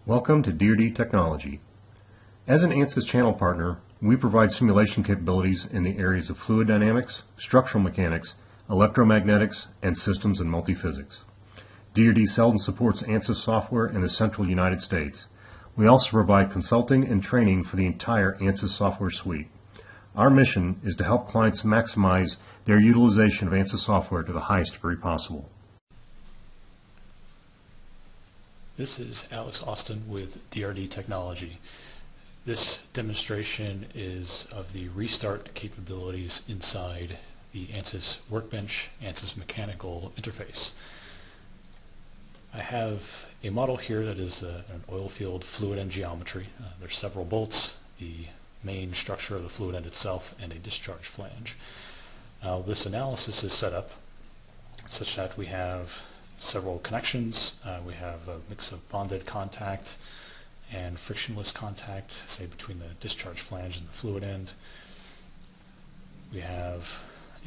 Welcome to DoD Technology. As an ANSYS channel partner, we provide simulation capabilities in the areas of fluid dynamics, structural mechanics, electromagnetics, and systems and multiphysics. DoD seldom supports ANSYS software in the central United States. We also provide consulting and training for the entire ANSYS software suite. Our mission is to help clients maximize their utilization of ANSYS software to the highest degree possible. This is Alex Austin with DRD Technology. This demonstration is of the restart capabilities inside the ANSYS Workbench ANSYS Mechanical interface. I have a model here that is an oil field fluid end geometry. There's several bolts, the main structure of the fluid end itself, and a discharge flange. This analysis is set up such that we have several connections. We have a mix of bonded contact and frictionless contact, say between the discharge flange and the fluid end. We have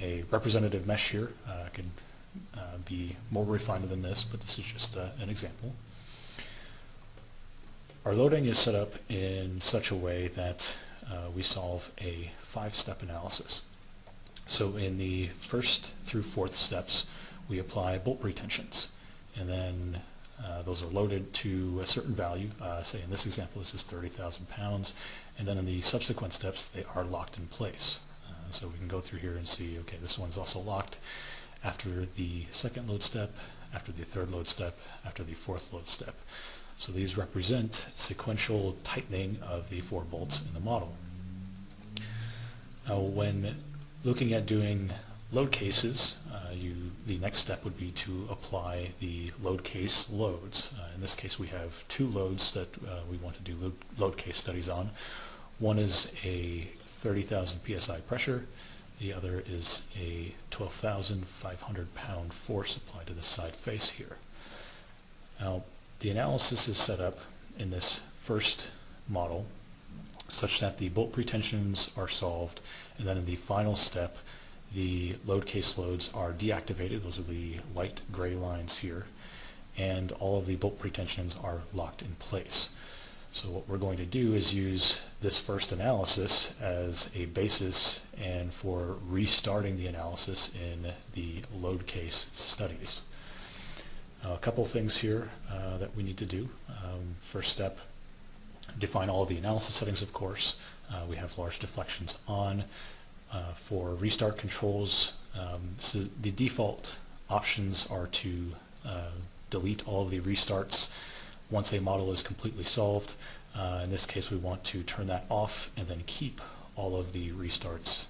a representative mesh here. It can be more refined than this, but this is just an example. Our loading is set up in such a way that we solve a 5-step analysis. So in the first through fourth steps, we apply bolt pretensions, and then those are loaded to a certain value. Say in this example, this is 30,000 pounds, and then in the subsequent steps, they are locked in place. So we can go through here and see, okay, this one's also locked after the second load step, after the third load step, after the fourth load step. So these represent sequential tightening of the 4 bolts in the model. Now, when looking at doing load cases, the next step would be to apply the load case loads. In this case, we have 2 loads that we want to do load case studies on. One is a 30,000 psi pressure. The other is a 12,500 pound force applied to the side face here. Now, the analysis is set up in this first model such that the bolt pretensions are solved, and then in the final step, the load case loads are deactivated. Those are the light gray lines here, and all of the bolt pretensions are locked in place. So what we're going to do is use this first analysis as a basis and for restarting the analysis in the load case studies. A couple things here that we need to do. First step, define all of the analysis settings, of course. We have large deflections on. For restart controls, so the default options are to delete all of the restarts once a model is completely solved. In this case, we want to turn that off and then keep all of the restarts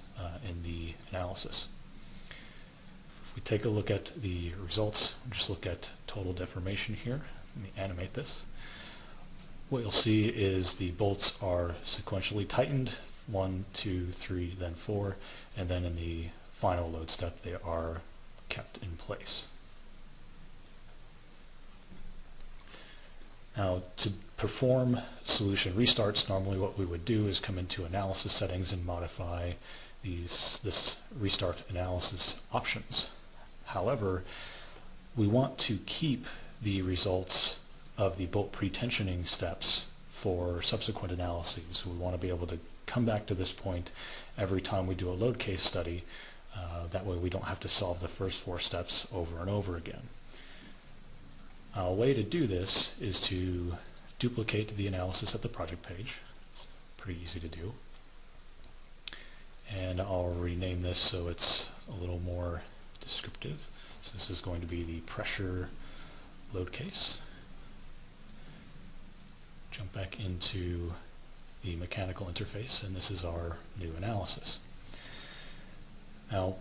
in the analysis. If we take a look at the results, just look at total deformation here. Let me animate this. What you'll see is the bolts are sequentially tightened, 1, 2, 3, then 4, and then in the final load step they are kept in place. Now, to perform solution restarts, normally what we would do is come into analysis settings and modify this restart analysis options. However, we want to keep the results of the bolt pretensioning steps for subsequent analyses. We want to be able to come back to this point every time we do a load case study. That way we don't have to solve the first 4 steps over and over again. A way to do this is to duplicate the analysis at the project page. It's pretty easy to do. And I'll rename this so it's a little more descriptive. So this is going to be the pressure load case. Jump back into the mechanical interface, and this is our new analysis. Now,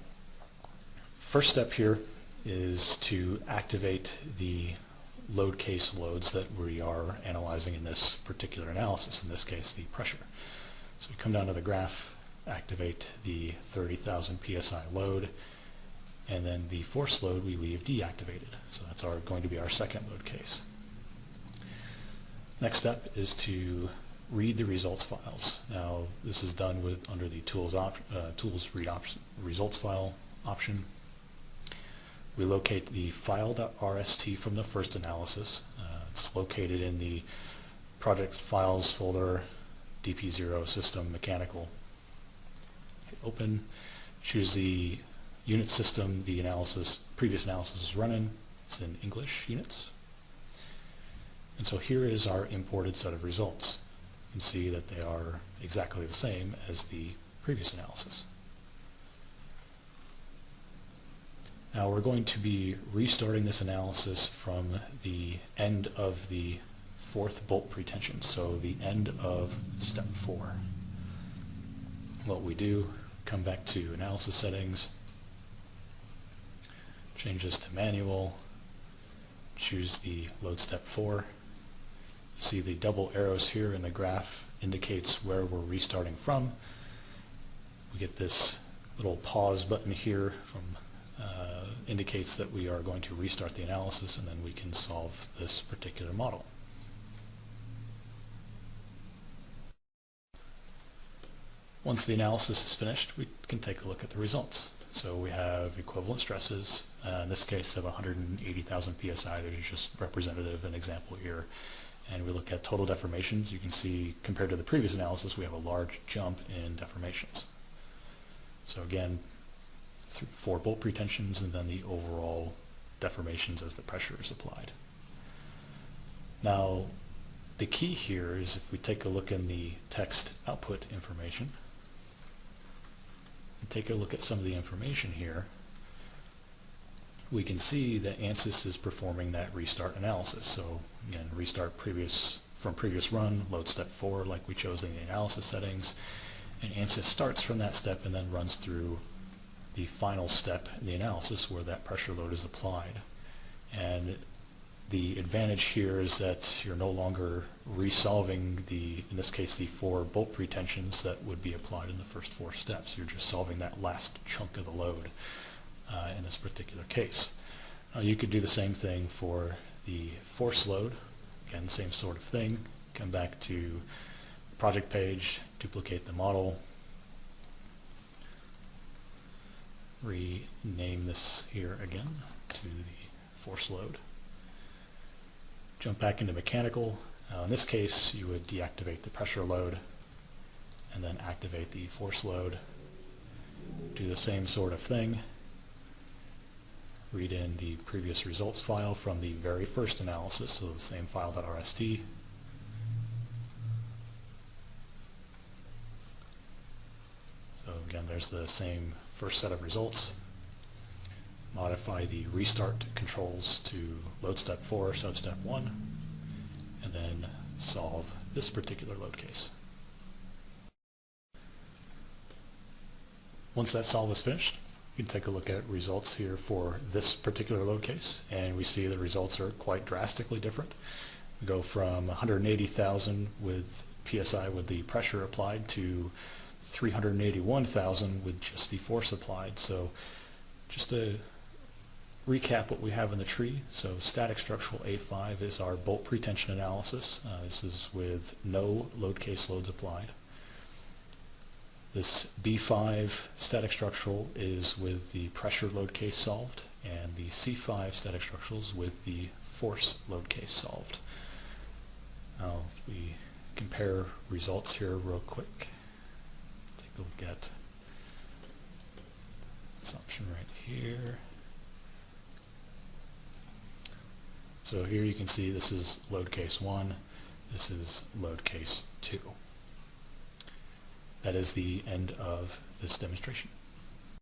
first step here is to activate the load case loads that we are analyzing in this particular analysis, in this case the pressure. So we come down to the graph, activate the 30,000 psi load, and then the force load we leave deactivated. So that's going to be our second load case. Next step is to read the results files. Now, this is done under the tools read results file option. We locate the file.rst from the first analysis. It's located in the project files folder, DP0 system mechanical. Hit open, choose the unit system the previous analysis is running. It's in English units. And so here is our imported set of results. You can see that they are exactly the same as the previous analysis. Now we're going to be restarting this analysis from the end of the fourth bolt pretension, so the end of step 4. What we do, come back to analysis settings, change this to manual, choose the load step 4. See the double arrows here in the graph indicates where we're restarting from. We get this little pause button here from indicates that we are going to restart the analysis, and then we can solve this particular model. Once the analysis is finished, we can take a look at the results. So we have equivalent stresses, in this case of 180,000 psi. There's just representative an example here. And we look at total deformations. You can see compared to the previous analysis we have a large jump in deformations. So again, 4 bolt pretensions and then the overall deformations as the pressure is applied. Now the key here is if we take a look in the text output information and take a look at some of the information here, we can see that ANSYS is performing that restart analysis. So again, restart from previous run, load step 4 like we chose in the analysis settings, and ANSYS starts from that step and then runs through the final step in the analysis where that pressure load is applied. And the advantage here is that you're no longer resolving in this case, the 4 bolt pretensions that would be applied in the first 4 steps. You're just solving that last chunk of the load in this particular case. You could do the same thing for the force load. Again, same sort of thing. Come back to the project page, duplicate the model, rename this here again to the force load. Jump back into mechanical. In this case, you would deactivate the pressure load and then activate the force load. Do the same sort of thing. Read in the previous results file from the very first analysis, so the same file.rst. So again, there's the same first set of results. Modify the restart controls to load step 4, substep 1, and then solve this particular load case. Once that solve is finished, you can take a look at results here for this particular load case, and we see the results are quite drastically different. We go from 180,000 with PSI with the pressure applied to 381,000 with just the force applied. So just to recap what we have in the tree, so static structural A5 is our bolt pretension analysis. This is with no load case loads applied. This B5 static structural is with the pressure load case solved, and the C5 static structurals with the force load case solved. Now if we compare results here real quick, take a look at this option right here. So here you can see this is load case 1, this is load case 2. That is the end of this demonstration.